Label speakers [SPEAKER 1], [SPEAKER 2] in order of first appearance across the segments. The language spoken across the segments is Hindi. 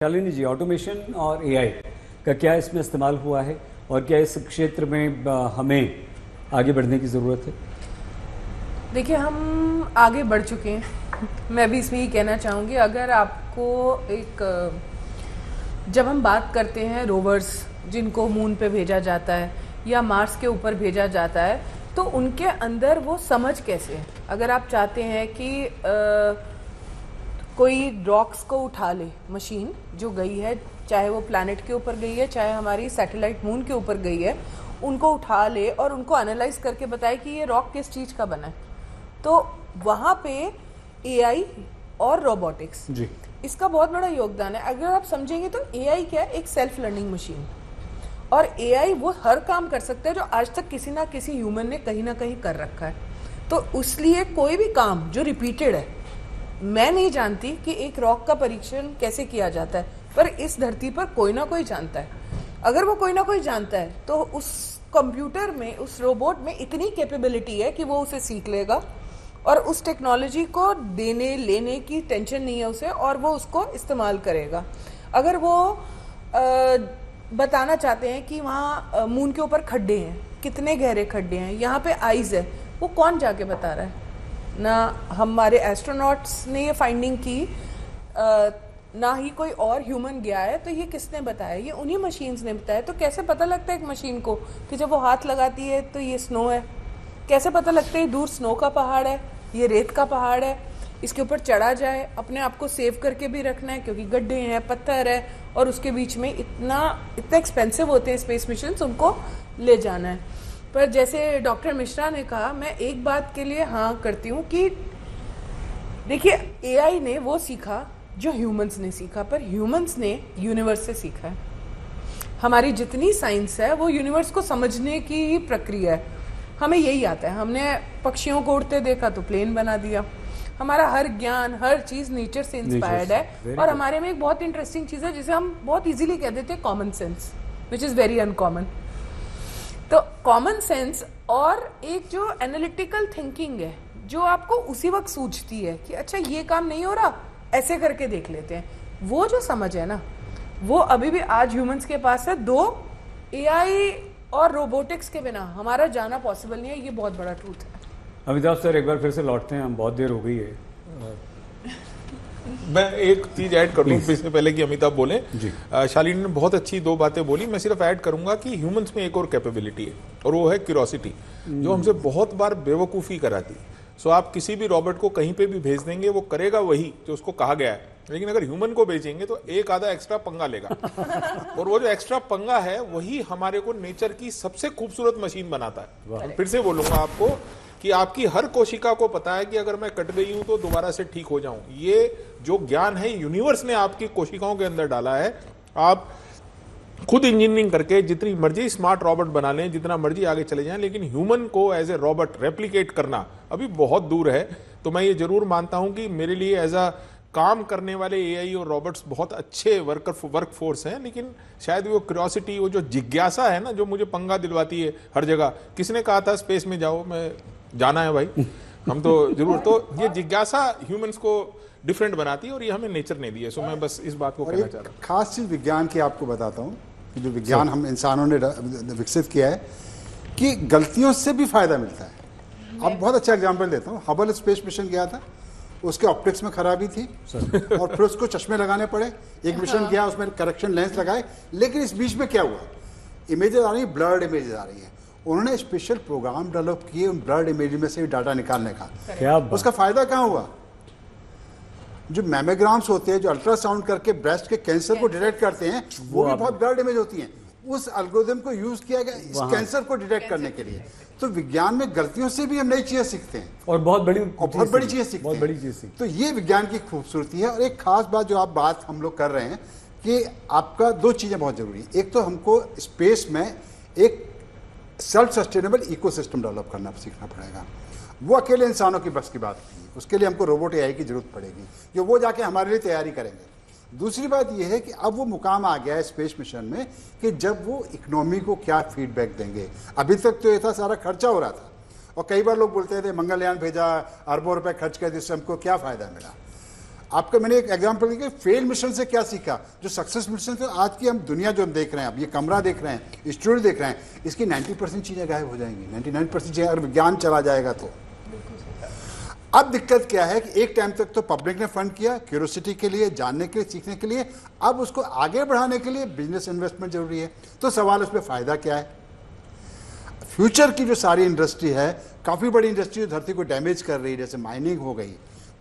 [SPEAKER 1] शालिनी जी, ऑटोमेशन और एआई का क्या इसमें इस्तेमाल हुआ है और क्या इस क्षेत्र में हमें आगे बढ़ने की ज़रूरत है?
[SPEAKER 2] देखिए, हम आगे बढ़ चुके हैं। मैं भी इसमें ही कहना चाहूँगी, अगर आपको जब हम बात करते हैं रोवर्स जिनको मून पे भेजा जाता है या मार्स के ऊपर भेजा जाता है, तो उनके अंदर वो समझ कैसे है। अगर आप चाहते हैं कि कोई रॉक्स को उठा ले, मशीन जो गई है, चाहे वो प्लैनेट के ऊपर गई है, चाहे हमारी सैटेलाइट मून के ऊपर गई है, उनको उठा ले और उनको एनालाइज करके बताए कि ये रॉक किस चीज़ का बना है, तो वहाँ पे एआई और रोबोटिक्स
[SPEAKER 1] जी,
[SPEAKER 2] इसका बहुत बड़ा योगदान है। अगर आप समझेंगे तो एआई क्या है, एक सेल्फ लर्निंग मशीन, और एआई वो हर काम कर सकता है जो आज तक किसी ना किसी ह्यूमन ने कहीं ना कहीं कर रखा है। तो इसलिए कोई भी काम जो रिपीटेड है, मैं नहीं जानती कि एक रॉक का परीक्षण कैसे किया जाता है, पर इस धरती पर कोई ना कोई जानता है। अगर वो कोई ना कोई जानता है तो उस कंप्यूटर में, उस रोबोट में इतनी कैपेबिलिटी है कि वो उसे सीख लेगा और उस टेक्नोलॉजी को देने लेने की टेंशन नहीं है उसे, और वो उसको इस्तेमाल करेगा। अगर वो बताना चाहते हैं कि वहाँ मून के ऊपर खड्डे हैं, कितने गहरे खड्डे हैं, यहाँ पे आइज़ है, वो कौन जाके बता रहा है? ना हमारे एस्ट्रोनॉट्स ने ये फाइंडिंग की, ना ही कोई और ह्यूमन गया है, तो ये किसने बताया? ये उन्हीं मशीन्स ने बताया। तो कैसे पता लगता है एक मशीन को कि जब वो हाथ लगाती है तो ये स्नो है? कैसे पता लगता है दूर स्नो का पहाड़ है, ये रेत का पहाड़ है, इसके ऊपर चढ़ा जाए? अपने आप को सेव करके भी रखना है क्योंकि गड्ढे हैं, पत्थर है, और उसके बीच में इतना एक्सपेंसिव होते हैं स्पेस मिशंस, उनको ले जाना है। पर जैसे डॉक्टर मिश्रा ने कहा, मैं एक बात के लिए हाँ करती हूँ कि देखिए, एआई ने वो सीखा जो ह्यूमंस ने सीखा, पर ह्यूमंस ने यूनिवर्स से सीखा है। हमारी जितनी साइंस है वो यूनिवर्स को समझने की ही प्रक्रिया है। हमें यही आता है, हमने पक्षियों को उड़ते देखा तो प्लेन बना दिया। हमारा हर ज्ञान, हर चीज़ नेचर से इंस्पायर्ड है। और हमारे में एक बहुत इंटरेस्टिंग चीज़ है जिसे हम बहुत इजीली कह देते हैं common sense, which is very uncommon. तो कॉमन सेंस और एक जो एनालिटिकल थिंकिंग है, जो आपको उसी वक्त सूझती है कि अच्छा ये काम नहीं हो रहा, ऐसे करके देख लेते हैं, वो जो समझ है ना, वो अभी भी आज ह्यूमंस के पास है। दो एआई और रोबोटिक्स के बिना हमारा जाना पॉसिबल नहीं है, ये बहुत बड़ा ट्रूथ है।
[SPEAKER 1] अमिताभ सर, एक बार फिर से लौटते हैं, हम बहुत देर हो गई है।
[SPEAKER 3] मैं एक चीज ऐड कर दूं इससे पहले कि अमिताभ बोले।
[SPEAKER 1] जी,
[SPEAKER 3] शालिनी ने बहुत अच्छी दो बातें बोली। मैं सिर्फ ऐड करूंगा कि ह्यूमंस में एक और कैपेबिलिटी है, और वो है क्यूरोसिटी, जो हमसे बहुत बार बेवकूफ़ी कराती। सो आप किसी भी रॉबोट को कहीं पे भी भेज देंगे, वो करेगा वही जो उसको कहा गया है, लेकिन अगर ह्यूमन को भेजेंगे तो एक आधा एक्स्ट्रा पंगा लेगा। और वो जो एक्स्ट्रा पंगा है वही हमारे को नेचर की सबसे खूबसूरत मशीन बनाता है। फिर से बोलूंगा आपको कि आपकी हर कोशिका को पता है कि अगर मैं कट गई हूं तो दोबारा से ठीक हो जाऊं। ये जो ज्ञान है यूनिवर्स ने आपकी कोशिकाओं के अंदर डाला है। आप खुद इंजीनियरिंग करके जितनी मर्जी स्मार्ट रॉबोट बना लें, जितना मर्जी आगे चले जाएं, लेकिन ह्यूमन को एज ए रॉबोट रेप्लिकेट करना अभी बहुत दूर है। तो मैं ये जरूर मानता हूं कि मेरे लिए एज अ काम करने वाले एआई और रॉबोट्स बहुत अच्छे वर्क फोर्स हैं, लेकिन शायद वो क्यूरियोसिटी, वो जो जिज्ञासा है ना, जो मुझे पंगा दिलवाती है हर जगह। किसने कहा था स्पेस में जाओ? मैं जाना है भाई, हम तो जरूर। तो ये जिज्ञासा ह्यूमंस को डिफरेंट बनाती है और ये हमें नेचर ने दी है। सो मैं बस इस बात को कहना चाह रहा हूँ।
[SPEAKER 4] खास चीज विज्ञान की आपको बताता हूँ कि जो विज्ञान हम इंसानों ने विकसित किया है कि गलतियों से भी फायदा मिलता है। अब बहुत अच्छा एग्जांपल देता हूँ। हबल स्पेस मिशन गया था, उसके ऑप्टिक्स में खराबी थी और फिर उसको चश्मे लगाने पड़े। एक मिशन गया, उसमें करेक्शन लेंस लगाए, लेकिन इस बीच में क्या हुआ? इमेजेस आ रही हैं, ब्लर्ड इमेजेस आ रही हैं। उन्होंने स्पेशल प्रोग्राम डेवलप किए उन ब्लर्ड इमेज में से डाटा निकालने का।
[SPEAKER 1] क्या
[SPEAKER 4] उसका फायदा कहाँ हुआ? जो मैमोग्राम्स होते हैं, जो अल्ट्रासाउंड करके ब्रेस्ट के कैंसर को डिटेक्ट करते हैं, वो भी बहुत ब्लर्ड इमेज होती हैं। उस एल्गोरिथम को यूज किया गया इस कैंसर को डिटेक्ट करने के लिए। तो विज्ञान में गलतियों से भी हम नई चीजें सीखते हैं
[SPEAKER 1] और बहुत बड़ी
[SPEAKER 4] चीजें सीखते हैं। तो ये विज्ञान की खूबसूरती है। और एक खास बात जो आप बात हम लोग कर रहे हैं कि आपका दो चीजें बहुत जरूरी है। एक तो हमको स्पेस में एक सेल्फ सस्टेनेबल इकोसिस्टम डेवलप करना सीखना पड़ेगा। वो अकेले इंसानों की बस की बात नहीं है, उसके लिए हमको रोबोट एआई की जरूरत पड़ेगी, जो वो जाके हमारे लिए तैयारी करेंगे। दूसरी बात यह है कि अब वो मुकाम आ गया है स्पेस मिशन में कि जब वो इकोनॉमी को क्या फीडबैक देंगे। अभी तक तो ये था सारा खर्चा हो रहा था, और कई बार लोग बोलते थे मंगलयान भेजा, अरबों रुपए खर्च कर, जिससे हमको क्या फायदा मिला। आपका मैंने एक एग्जांपल दिया, फेल मिशन से क्या सीखा, जो सक्सेस मिशन से आज की हम दुनिया जो हम देख रहे हैं, अब ये कमरा देख रहे हैं, स्टूडियो देख रहे हैं, इसकी 90% चीज़ें गायब हो जाएंगी, 99% चीज़ें अगर विज्ञान चला जाएगा तो। अब दिक्कत क्या है कि एक टाइम तक तो पब्लिक ने फंड किया क्यूरियोसिटी के लिए, जानने के लिए, सीखने के लिए, अब उसको आगे बढ़ाने के लिए बिजनेस इन्वेस्टमेंट जरूरी है। तो सवाल उसमें फ़ायदा क्या है? फ्यूचर की जो सारी इंडस्ट्री है, काफ़ी बड़ी इंडस्ट्री जो धरती को डैमेज कर रही है, जैसे माइनिंग हो गई,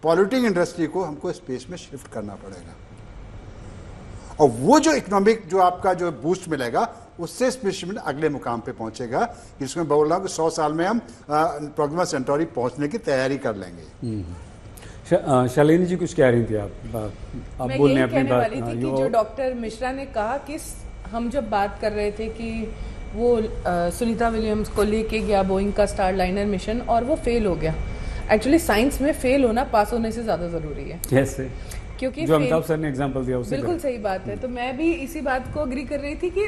[SPEAKER 4] पॉल्यूटिंग इंडस्ट्री को हमको स्पेस में शिफ्ट करना पड़ेगा, और वो जो इकोनॉमिक जो आपका जो बूस्ट मिलेगा उससे स्पेस में अगले मुकाम पे पहुंचेगा, जिसमें बोल रहा हूँ कि 100 साल में हम प्रोक्सिमा सेंटोरी पहुंचने की तैयारी कर लेंगे।
[SPEAKER 1] शालिनी जी कुछ कह रही थी आप
[SPEAKER 2] मैं
[SPEAKER 1] बोलने
[SPEAKER 2] यही
[SPEAKER 1] अपनी
[SPEAKER 2] कहने
[SPEAKER 1] बात।
[SPEAKER 2] वाली थी कि जो डॉक्टर मिश्रा ने कहा कि हम जब बात कर रहे थे कि वो सुनीता विलियम्स को लेके गया बोइंग का स्टार लाइनर मिशन और वो फेल हो गया। एक्चुअली साइंस में फेल होना पास होने से ज़्यादा ज़रूरी है।
[SPEAKER 1] कैसे?
[SPEAKER 2] क्योंकि
[SPEAKER 1] जो अमिताभ सर ने एग्जांपल दिया उससे
[SPEAKER 2] बिल्कुल सही बात है। तो मैं भी इसी बात को अग्री कर रही थी कि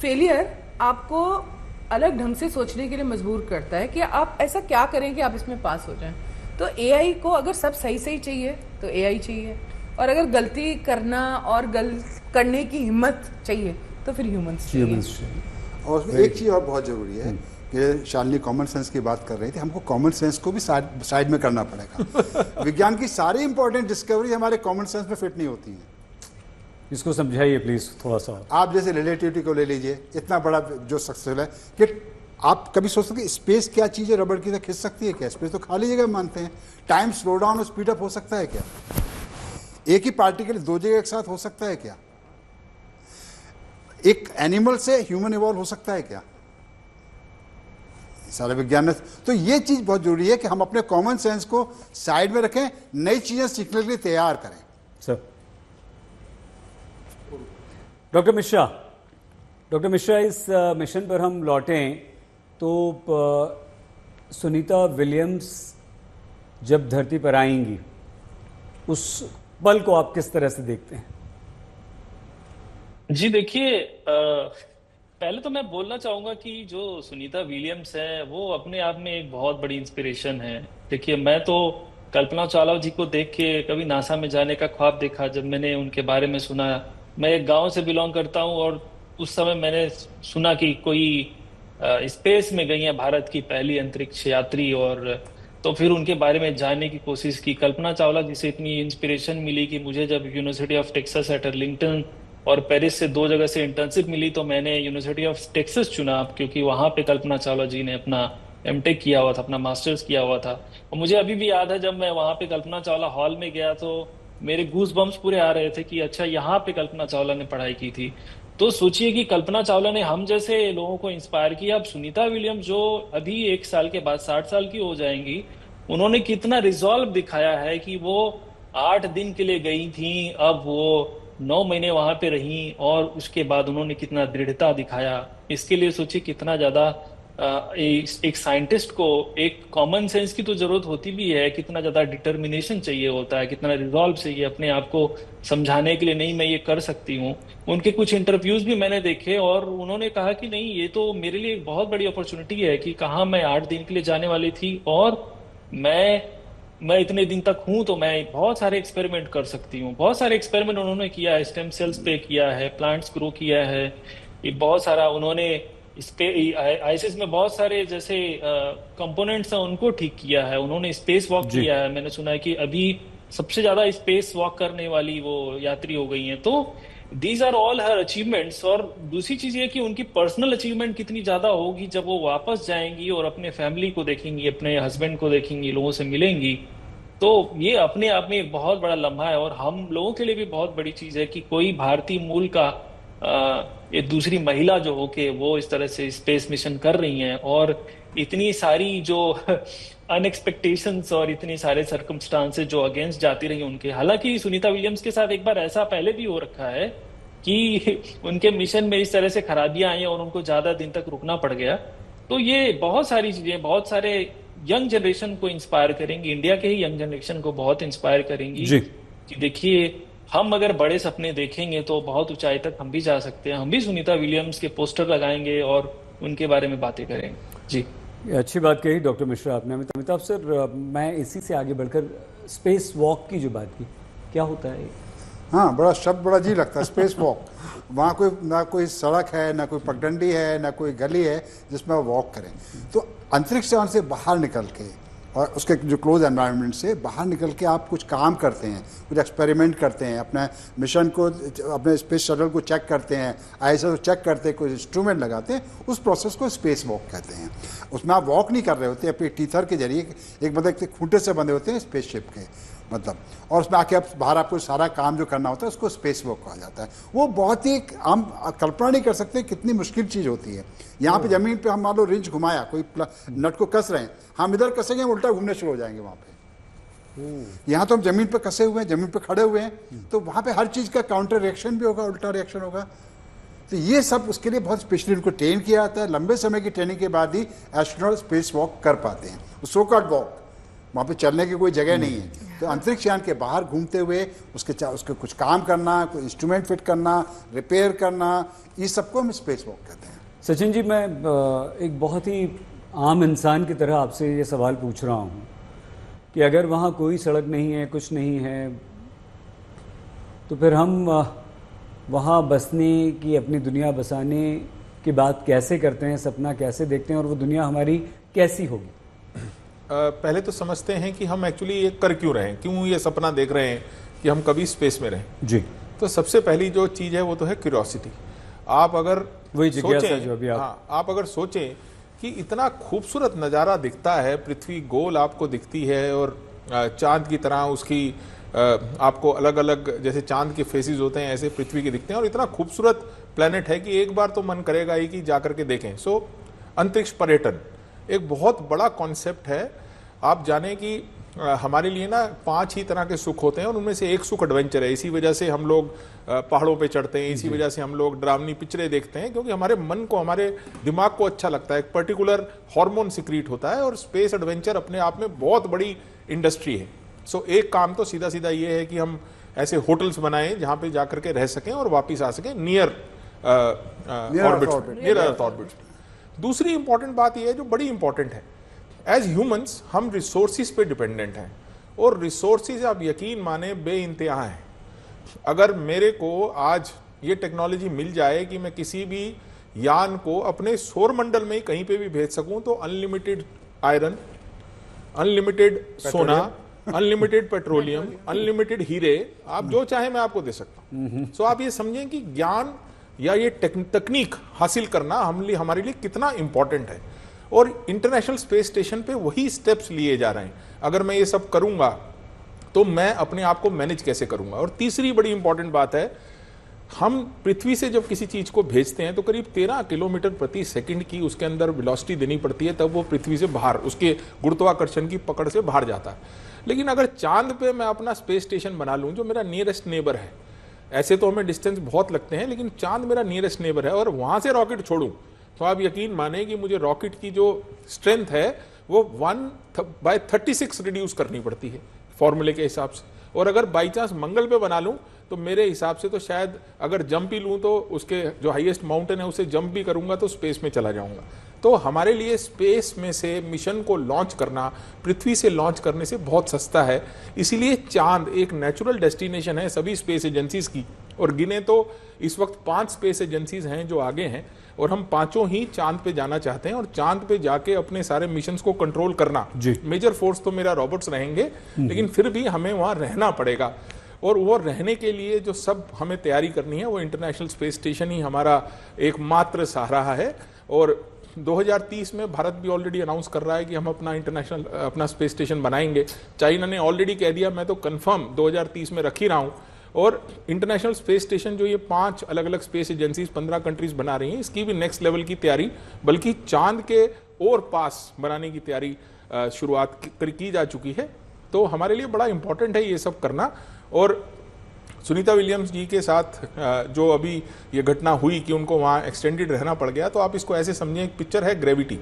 [SPEAKER 2] फेलियर आपको अलग ढंग से सोचने के लिए मजबूर करता है कि आप ऐसा क्या करें कि आप इसमें पास हो जाएं। तो एआई को अगर सब सही सही चाहिए तो एआई चाहिए, और अगर गलती करना और करने की हिम्मत चाहिए तो फिर ह्यूमंस चाहिए।
[SPEAKER 4] और उसमें एक चीज़ और बहुत ज़रूरी है कि शालिनी कॉमन सेंस की बात कर रही थी, हमको कॉमन सेंस को भी साइड में करना पड़ेगा। विज्ञान की सारी इंपॉर्टेंट डिस्कवरी हमारे कॉमन सेंस में फिट नहीं होती हैं।
[SPEAKER 1] इसको समझाइए प्लीज थोड़ा सा।
[SPEAKER 4] आप जैसे रिलेटिविटी को ले लीजिए, इतना बड़ा जो सक्सेसफुल है कि आप कभी सोच सकते स्पेस क्या चीज़ है, रबड़ की तरह खिंच सकती है क्या? स्पेस तो खाली जगह मानते हैं। टाइम स्लो डाउन और स्पीड अप हो सकता है क्या? एक ही पार्टिकल दो जगह एक साथ हो सकता है क्या? एक एनिमल से ह्यूमन इवॉल्व हो सकता है क्या? सारे विज्ञान में तो ये चीज बहुत जरूरी है कि हम अपने कॉमन सेंस को साइड में रखें, नई चीजें सीखने के लिए तैयार करें।
[SPEAKER 1] सर डॉक्टर मिश्रा, इस मिशन पर हम लौटें तो सुनीता विलियम्स जब धरती पर आएंगी उस पल को आप किस तरह से देखते हैं?
[SPEAKER 5] जी देखिए, पहले तो मैं बोलना चाहूंगा कि जो सुनीता विलियम्स है वो अपने आप में एक बहुत बड़ी इंस्पिरेशन है। देखिए, मैं तो कल्पना चावला जी को देख के कभी नासा में जाने का ख्वाब देखा जब मैंने उनके बारे में सुना। मैं एक गांव से बिलोंग करता हूं और उस समय मैंने सुना कि कोई स्पेस में गई है भारत की पहली अंतरिक्ष यात्री, और तो फिर उनके बारे में जानने की कोशिश की। कल्पना चावला जी से इतनी इंस्पिरेशन मिली कि मुझे जब University of Texas at Arlington और पेरिस से 2 जगह से इंटर्नशिप मिली तो मैंने यूनिवर्सिटी ऑफ टेक्सास चुना, क्योंकि वहां पे कल्पना चावला जी ने अपना एमटेक किया हुआ था, अपना मास्टर्स किया हुआ था। और मुझे अभी भी याद है जब मैं वहां पे कल्पना चावला हॉल में गया तो मेरे गूज बम्स पूरे आ रहे थे कि अच्छा, यहाँ पे कल्पना चावला ने पढ़ाई की थी। तो सोचिए कि कल्पना चावला ने हम जैसे लोगों को इंस्पायर किया। अब सुनीता विलियम्स जो अभी 1 साल के बाद 60 साल की हो जाएंगी, उन्होंने कितना रिजॉल्व दिखाया है कि वो 8 दिन के लिए गई थी, अब वो 9 महीने वहां पे रही, और उसके बाद उन्होंने कितना दृढ़ता दिखाया। इसके लिए सोचिए कितना ज्यादा एक साइंटिस्ट को एक कॉमन सेंस की तो जरूरत होती भी है, कितना ज्यादा डिटर्मिनेशन चाहिए होता है, कितना रिजॉल्व चाहिए अपने आप को समझाने के लिए, नहीं मैं ये कर सकती हूँ। उनके कुछ इंटरव्यूज भी मैंने देखे और उन्होंने कहा कि नहीं, ये तो मेरे लिए एक बहुत बड़ी अपॉर्चुनिटी है कि कहाँ मैं 8 दिन के लिए जाने वाली थी और मैं इतने दिन तक हूं तो मैं बहुत सारे एक्सपेरिमेंट कर सकती हूँ। बहुत सारे एक्सपेरिमेंट उन्होंने किया है, स्टेम सेल्स पे किया है, प्लांट्स ग्रो किया है, ये बहुत सारा उन्होंने आईएसएस में बहुत सारे जैसे कंपोनेंट्स हैं उनको ठीक किया है। उन्होंने स्पेस वॉक किया है, मैंने सुना है कि अभी सबसे ज्यादा स्पेस वॉक करने वाली वो यात्री हो गई हैं। तो these are all her achievements. और दूसरी चीज ये कि उनकी पर्सनल अचीवमेंट कितनी ज्यादा होगी जब वो वापस जाएंगी और अपने फैमिली को देखेंगी, अपने हस्बैंड को देखेंगी, लोगों से मिलेंगी। तो ये अपने आप में एक बहुत बड़ा लम्हा है और हम लोगों के लिए भी बहुत बड़ी चीज है कि कोई भारतीय मूल का एक दूसरी महिला जो होके वो इस तरह से स्पेस मिशन कर रही हैं, और इतनी सारी जो अनएक्सपेक्टेशंस और इतनी सारे सर्कमस्टांसेस जो अगेंस्ट जाती रही उनके। हालांकि सुनीता विलियम्स के साथ एक बार ऐसा पहले भी हो रखा है कि उनके मिशन में इस तरह से खराबियां आई और उनको ज्यादा दिन तक रुकना पड़ गया। तो ये बहुत सारी चीजें बहुत सारे यंग जनरेशन को इंस्पायर करेंगी, इंडिया के ही यंग जनरेशन को बहुत इंस्पायर करेंगी कि देखिए, हम अगर बड़े सपने देखेंगे तो बहुत ऊंचाई तक हम भी जा सकते हैं। हम भी सुनीता विलियम्स के पोस्टर लगाएंगे और उनके बारे में बातें करेंगे। जी,
[SPEAKER 1] अच्छी बात कही डॉक्टर मिश्रा आपने। अमिताभ सर, मैं इसी से आगे बढ़कर स्पेस वॉक की जो बात की, क्या होता है?
[SPEAKER 4] हाँ, बड़ा शब्द बड़ा जी लगता है, स्पेस वॉक। वहाँ ना कोई सड़क है, ना कोई पगडंडी है, ना कोई गली है जिसमें आप वॉक करें। तो अंतरिक्ष यान से बाहर निकल के और उसके जो क्लोज एनवायरनमेंट से बाहर निकल के आप कुछ काम करते हैं, कुछ एक्सपेरिमेंट करते हैं, अपने मिशन को, अपने स्पेस शटल को चेक करते हैं, ISS को चेक करते हैं, कोई इंस्ट्रूमेंट लगाते हैं, उस प्रोसेस को स्पेस वॉक कहते हैं। उसमें आप वॉक नहीं कर रहे होते, अपने टीथर के जरिए एक मतलब एक खूंटे से बंधे होते हैं स्पेसशिप के मतलब, और उसमें आके आप बाहर आपको सारा काम जो करना होता है उसको स्पेस वॉक कहा जाता है। वो बहुत ही हम कल्पना नहीं कर सकते कितनी मुश्किल चीज़ होती है। यहाँ पे ज़मीन पे हम मान लो रिंच घुमाया, कोई नट को कस रहे हैं, हम इधर कसेंगे हम उल्टा घूमने शुरू हो जाएंगे वहाँ पे। यहाँ तो हम ज़मीन पे कसे हुए हैं, ज़मीन पे खड़े हुए हैं, तो वहाँ पे हर चीज़ का काउंटर रिएक्शन भी होगा, उल्टा रिएक्शन होगा। तो ये सब उसके लिए बहुत स्पेशली उनको ट्रेन किया जाता है। लंबे समय की ट्रेनिंग के बाद ही एस्ट्रोनॉट स्पेस वॉक कर पाते हैं। सो कॉल्ड वॉक, वहाँ पे चलने की कोई जगह नहीं है। तो अंतरिक्ष यान के बाहर घूमते हुए उसके कुछ काम करना, कोई इंस्ट्रूमेंट फिट करना, रिपेयर करना, ये सबको हम स्पेस वॉक कहते हैं।
[SPEAKER 1] सचिन जी, मैं एक बहुत ही आम इंसान की तरह आपसे ये सवाल पूछ रहा हूँ कि अगर वहाँ कोई सड़क नहीं है, कुछ नहीं है, तो फिर हम वहाँ बसने की, अपनी दुनिया बसाने की बात कैसे करते हैं, सपना कैसे देखते हैं, और वो दुनिया हमारी कैसी होगी?
[SPEAKER 3] पहले तो समझते हैं कि हम एक्चुअली ये कर क्यों रहे हैं, क्यों ये सपना देख रहे हैं कि हम कभी स्पेस में रहें जी। तो सबसे पहली जो चीज़ है वो तो है क्यूरियोसिटी। आप अगर
[SPEAKER 1] वही जिज्ञासा जो अभी
[SPEAKER 3] आप अगर सोचें कि इतना खूबसूरत नज़ारा दिखता है, पृथ्वी गोल आपको दिखती है और चांद की तरह उसकी आपको अलग अलग जैसे चांद के फेसेस होते हैं ऐसे पृथ्वी के दिखते हैं, और इतना खूबसूरत प्लेनेट है कि एक बार तो मन करेगा ही कि जा करके देखें। सो अंतरिक्ष पर्यटन एक बहुत बड़ा कॉन्सेप्ट है। आप जाने कि हमारे लिए ना 5 ही तरह के सुख होते हैं और उनमें से एक सुख एडवेंचर है। इसी वजह से हम लोग पहाड़ों पे चढ़ते हैं, इसी वजह से हम लोग डरावनी पिक्चरें देखते हैं, क्योंकि हमारे मन को, हमारे दिमाग को अच्छा लगता है। एक पर्टिकुलर हार्मोन सिक्रीट होता है और स्पेस एडवेंचर अपने आप में बहुत बड़ी इंडस्ट्री है। सो एक काम तो सीधा सीधा ये है कि हम ऐसे होटल्स बनाएं जहाँ पे जाकर के रह सकें और वापिस आ सकें नियर अर्थ ऑर्बिट। दूसरी इंपॉर्टेंट बात यह है जो बड़ी इंपॉर्टेंट है, एज ह्यूमंस हम रिसोर्सिस पे डिपेंडेंट हैं, और रिसोर्सिस आप यकीन माने बेइंतहा हैं। अगर मेरे को आज ये टेक्नोलॉजी मिल जाए कि मैं किसी भी यान को अपने सौर मंडल में ही कहीं पे भी भेज सकूं, तो अनलिमिटेड आयरन, अनलिमिटेड सोना, अनलिमिटेड पेट्रोलियम, अनलिमिटेड हीरे, आप जो चाहे मैं आपको दे सकता हूं। सो आप ये समझें कि ज्ञान या ये तकनीक हासिल करना हमारे लिए कितना इंपॉर्टेंट है, और इंटरनेशनल स्पेस स्टेशन पे वही स्टेप्स लिए जा रहे हैं। अगर मैं ये सब करूंगा तो मैं अपने आप को मैनेज कैसे करूंगा। और तीसरी बड़ी इंपॉर्टेंट बात है, हम पृथ्वी से जब किसी चीज को भेजते हैं तो करीब 13 किलोमीटर प्रति सेकंड की उसके अंदर वेलोसिटी देनी पड़ती है, तब वो पृथ्वी से बाहर, उसके गुरुत्वाकर्षण की पकड़ से बाहर जाता है। लेकिन अगर चांद पे मैं अपना स्पेस स्टेशन बना लूं, जो मेरा नियरेस्ट नेबर है, ऐसे तो हमें डिस्टेंस बहुत लगते हैं, लेकिन चांद मेरा नियरेस्ट नेबर है, और वहां से रॉकेट छोड़ूं तो आप यकीन माने कि मुझे रॉकेट की जो स्ट्रेंथ है वो 1/36 रिड्यूस करनी पड़ती है फॉर्मूले के हिसाब से। और अगर बाई चांस मंगल पे बना लूं तो मेरे हिसाब से तो शायद अगर जंप ही लूं तो उसके जो हाईएस्ट माउंटेन है उसे जंप भी करूंगा तो स्पेस में चला जाऊंगा। तो हमारे लिए स्पेस में से मिशन को लॉन्च करना पृथ्वी से लॉन्च करने से बहुत सस्ता है। इसीलिए चांद एक नेचुरल डेस्टिनेशन है सभी स्पेस एजेंसीज की, और गिने तो इस वक्त 5 स्पेस एजेंसीज हैं जो आगे हैं, और हम 5 ही चांद पे जाना चाहते हैं, और चांद पे जाके अपने सारे मिशंस को कंट्रोल करना। मेजर फोर्स तो मेरा रॉबर्ट्स रहेंगे, लेकिन फिर भी हमें वहां रहना पड़ेगा, और वो रहने के लिए जो सब हमें तैयारी करनी है वो इंटरनेशनल स्पेस स्टेशन ही हमारा एकमात्र सहारा है। और 2030 में भारत भी ऑलरेडी अनाउंस कर रहा है कि हम अपना स्पेस स्टेशन बनाएंगे। चाइना ने ऑलरेडी कह दिया, मैं तो कंफर्म 2030 में रख ही रहा हूं। और इंटरनेशनल स्पेस स्टेशन जो ये 5 अलग अलग स्पेस एजेंसीज 15 कंट्रीज बना रही हैं, इसकी भी नेक्स्ट लेवल की तैयारी, बल्कि चांद के और पास बनाने की तैयारी शुरुआत की जा चुकी है। तो हमारे लिए बड़ा इंपॉर्टेंट है ये सब करना। और सुनीता विलियम्स जी के साथ जो अभी ये घटना हुई कि उनको वहाँ एक्सटेंडेड रहना पड़ गया, तो आप इसको ऐसे समझें, एक पिक्चर है ग्रेविटी,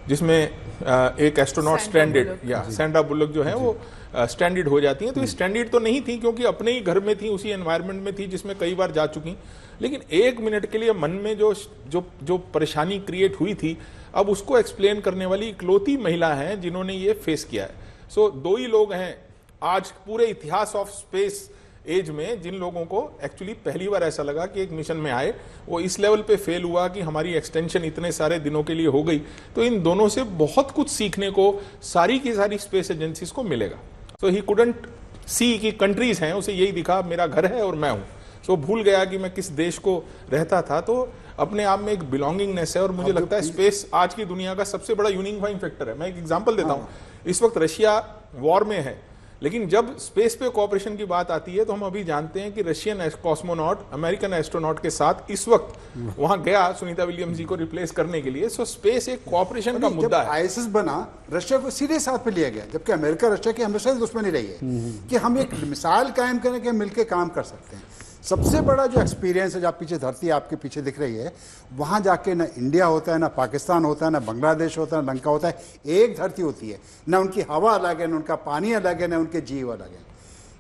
[SPEAKER 3] जिसमें एक एस्ट्रोनॉट स्ट्रैंडेड, या सैंड्रा बुलक जो है वो स्ट्रैंडेड हो जाती हैं। तो ये स्ट्रैंडेड तो नहीं थी क्योंकि अपने ही घर में थी, उसी एनवायरनमेंट में थी जिसमें कई बार जा चुकी, लेकिन 1 मिनट के लिए मन में जो परेशानी क्रिएट हुई थी, अब उसको एक्सप्लेन करने वाली इकलौती महिला है जिन्होंने ये फेस किया है। सो 2 ही लोग हैं आज पूरे इतिहास ऑफ स्पेस एज में जिन लोगों को एक्चुअली पहली बार ऐसा लगा कि एक मिशन में आए, वो इस लेवल पे फेल हुआ कि हमारी एक्सटेंशन इतने सारे दिनों के लिए हो गई। तो इन दोनों से बहुत कुछ सीखने को सारी की सारी स्पेस एजेंसीज को मिलेगा। सो ही कुडंट सी कि कंट्रीज हैं, उसे यही दिखा मेरा घर है और मैं हूँ। सो भूल गया कि मैं किस देश को रहता था। तो अपने आप में एक बिलोंगिंगनेस है, और मुझे लगता है स्पेस आज की दुनिया का सबसे बड़ा यूनिफाइंग फैक्टर है। मैं एक एग्जांपल देता हूँ। इस वक्त रशिया वॉर में है, लेकिन जब स्पेस पे कोऑपरेशन की बात आती है तो हम अभी जानते हैं कि रशियन कॉस्मोनॉट अमेरिकन एस्ट्रोनॉट के साथ इस वक्त वहां गया सुनीता विलियम्स जी को रिप्लेस करने के लिए। सो स्पेस एक कोऑपरेशन का मुद्दा है।
[SPEAKER 4] आईएसएस बना, रशिया को सीधे साथ पे लिया गया, जबकि अमेरिका रशिया की हमेशा से दुश्मनी रही है कि हम एक मिसाल कायम करने के मिलकर काम कर सकते हैं। सबसे बड़ा जो एक्सपीरियंस है, जब पीछे धरती आपके पीछे दिख रही है, वहां जाके ना इंडिया होता है, ना पाकिस्तान होता है, ना बांग्लादेश होता है, ना लंका होता है। एक धरती होती है, ना उनकी हवा अलग है, ना उनका पानी अलग है, ना उनके जीव अलग है।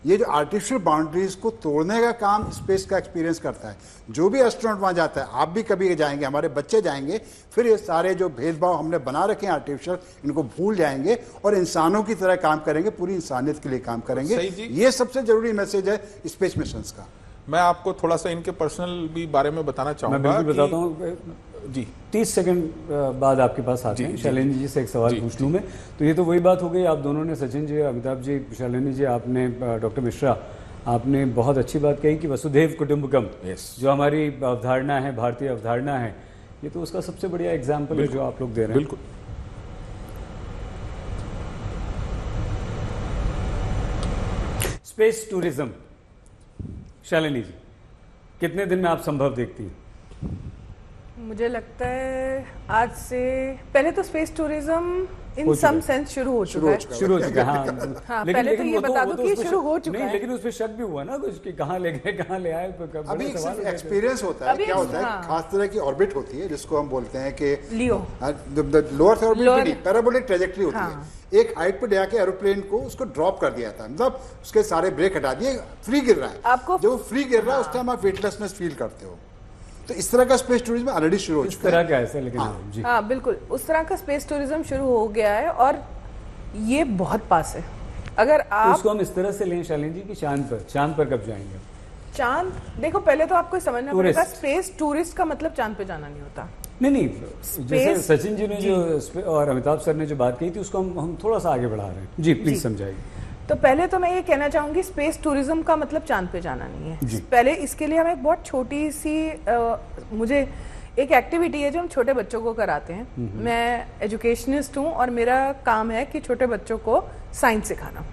[SPEAKER 4] ये जो आर्टिफिशियल बाउंड्रीज को तोड़ने का काम स्पेस का एक्सपीरियंस करता है। जो भी एस्ट्रोनॉट वहां जाता है, आप भी कभी जाएंगे, हमारे बच्चे जाएंगे, फिर ये सारे जो भेदभाव हमने बना रखे हैं आर्टिफिशियल, इनको भूल जाएंगे और इंसानों की तरह काम करेंगे, पूरी इंसानियत के लिए काम करेंगे। ये सबसे जरूरी मैसेज है स्पेस मिशंस का।
[SPEAKER 3] मैं आपको थोड़ा सा इनके पर्सनल भी बारे में बताना चाहूंगा।
[SPEAKER 1] मैं बिल्कुल बताता हूँ जी। 30 सेकंड बाद आपके पास आते हैं। शैलेंद्र जी से एक सवाल पूछ लूँ मैं। तो ये तो वही बात हो गई, आप दोनों ने, सचिन जी, अमिताभ जी, शैलेंद्र जी, आपने, डॉक्टर मिश्रा, आपने बहुत अच्छी बात कही कि वसुधैव कुटुंबकम जो हमारी अवधारणा है, भारतीय अवधारणा है, ये तो उसका सबसे बढ़िया एग्जाम्पल है जो आप लोग दे रहे हैं।
[SPEAKER 3] बिल्कुल।
[SPEAKER 1] स्पेस टूरिज्म, शालिनी जी, कितने दिन में आप संभव देखती हैं?
[SPEAKER 2] मुझे लगता है आज से पहले तो space tourism in some sense शुरू हो चुका है।
[SPEAKER 1] शुरू हो चुका है,
[SPEAKER 2] हाँ, पहले तो ये बता दो कि शुरू हो चुका है।
[SPEAKER 1] लेकिन उस पर शक भी हुआ ना कुछ कि कहाँ ले गए, कहाँ ले आए।
[SPEAKER 4] अभी एक्सपीरियंस होता है, क्या होता है, खास तरह की ऑर्बिट होती है जिसको हम बोलते हैं कि
[SPEAKER 2] लियो,
[SPEAKER 4] लोअर ऑर्बिट पैराबोलिक ट्रेजेक्टरी होती है। एक हाइट पे जाके एरोप्लेन को उसको ड्रॉप कर दिया था, मतलब उसके सारे ब्रेक हटा दिए, फ्री गिर रहा है।
[SPEAKER 2] आपको
[SPEAKER 4] जब फ्री गिर रहा है उस टाइम आप वेटलेसनेस फील करते हो। तो इस तरह का स्पेस टूरिज्म ऑलरेडी शुरू हो चुका है।
[SPEAKER 1] इस तरह का ऐसा, लेकिन जी
[SPEAKER 2] हाँ बिल्कुल उस तरह का स्पेस टूरिज्म शुरू हो गया है और ये बहुत पास है। अगर आप
[SPEAKER 1] उसको हम इस तरह से लें शालिनी जी कि चांद पर कब जाएंगे?
[SPEAKER 2] चांद, देखो पहले तो आपको समझना पड़ेगा स्पेस टूरिस्ट का मतलब चांद पे जाना नहीं होता।
[SPEAKER 1] नहीं, जैसे सचिन जी ने जो और अमिताभ सर ने जो बात कही थी उसको हम थोड़ा सा आगे बढ़ा रहे हैं। जी प्लीज समझाइए।
[SPEAKER 2] तो पहले तो मैं ये कहना चाहूंगी स्पेस टूरिज्म का मतलब चांद पे जाना नहीं है। पहले इसके लिए हम एक बहुत छोटी सी मुझे एक एक्टिविटी है जो हम छोटे बच्चों को कराते हैं। मैं एजुकेशनिस्ट हूँ और मेरा काम है कि छोटे बच्चों को साइंस सिखाना।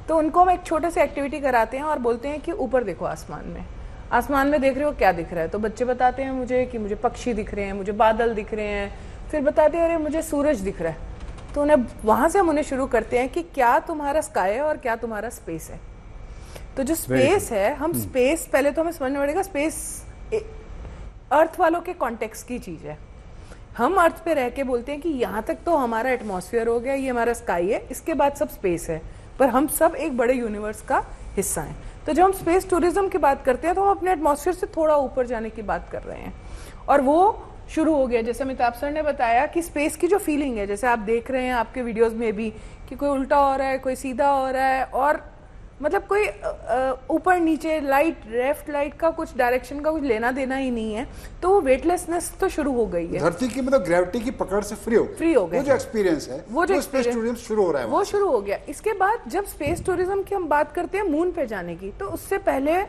[SPEAKER 2] तो उनको हम एक छोटे से एक्टिविटी कराते हैं और बोलते हैं कि ऊपर देखो आसमान में देख रहे हो क्या दिख रहा है? तो बच्चे बताते हैं मुझे कि मुझे पक्षी दिख रहे हैं, मुझे बादल दिख रहे हैं, फिर बताते हैं अरे मुझे सूरज दिख रहा है। तो उन्हें वहां से हम उन्हें शुरू करते हैं कि क्या तुम्हारा स्काई है और क्या तुम्हारा स्पेस है। तो जो स्पेस है, हम स्पेस पहले तो हमें समझना पड़ेगा स्पेस अर्थ वालों के कॉन्टेक्स्ट की चीज है। हम अर्थ पे रह के बोलते हैं कि यहाँ तक तो हमारा एटमॉस्फेयर हो गया, ये हमारा स्काई है, इसके बाद सब स्पेस है, पर हम सब एक बड़े यूनिवर्स का हिस्सा हैं। तो जब हम स्पेस टूरिज्म की बात करते हैं तो हम अपने एटमॉस्फेयर से थोड़ा ऊपर जाने की बात कर रहे हैं और वो शुरू हो गया। जैसे अमिताभ सर ने बताया कि स्पेस की जो फीलिंग है, जैसे आप देख रहे हैं आपके वीडियोस में भी कि कोई उल्टा हो रहा है, कोई सीधा हो रहा है, और मतलब कोई ऊपर नीचे लाइट लेफ्ट लाइट का कुछ डायरेक्शन का कुछ लेना देना ही नहीं है। तो वो वेटलेसनेस तो शुरू हो गई है,
[SPEAKER 4] धरती की मतलब ग्रेविटी की पकड़ से फ्री हो गए। वो जो एक्सपीरियंस है, वो जो स्पेस टूरिज्म शुरू हो रहा है,
[SPEAKER 2] वो शुरू हो गया। इसके बाद जब स्पेस टूरिज्म की हम बात करते हैं मून पे जाने की, तो उससे पहले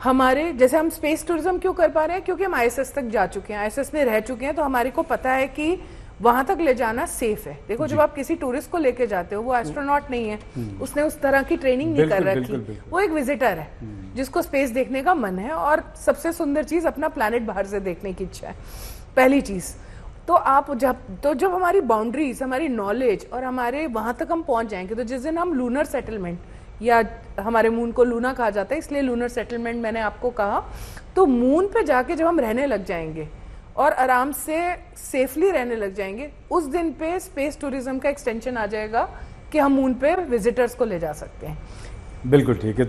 [SPEAKER 2] हमारे जैसे हम स्पेस टूरिज्म क्यों कर पा रहे हैं? क्योंकि हम आईएसएस तक जा चुके हैं, आईएसएस में रह चुके हैं, तो हमारे को पता है कि वहां तक ले जाना सेफ है। देखो जब आप किसी टूरिस्ट को लेके जाते हो, वो एस्ट्रोनॉट नहीं है, उसने उस तरह की ट्रेनिंग नहीं कर रखी, वो एक विजिटर है जिसको स्पेस देखने का मन है और सबसे सुंदर चीज अपना प्लैनेट बाहर से देखने की इच्छा है, पहली चीज। तो आप जब हमारी बाउंड्रीज, हमारी नॉलेज और हमारे वहां तक हम पहुंच जाएंगे, तो जिस दिन हम लूनर सेटलमेंट, या हमारे मून को लूना कहा जाता है इसलिए लूनर सेटलमेंट मैंने आपको कहा, तो मून पे जाके जब हम रहने लग जाएंगे और आराम से सेफली रहने लग जाएंगे, उस दिन पे स्पेस टूरिज्म का एक्सटेंशन आ जाएगा कि हम मून पे विजिटर्स को ले जा सकते हैं।
[SPEAKER 1] बिल्कुल ठीक है।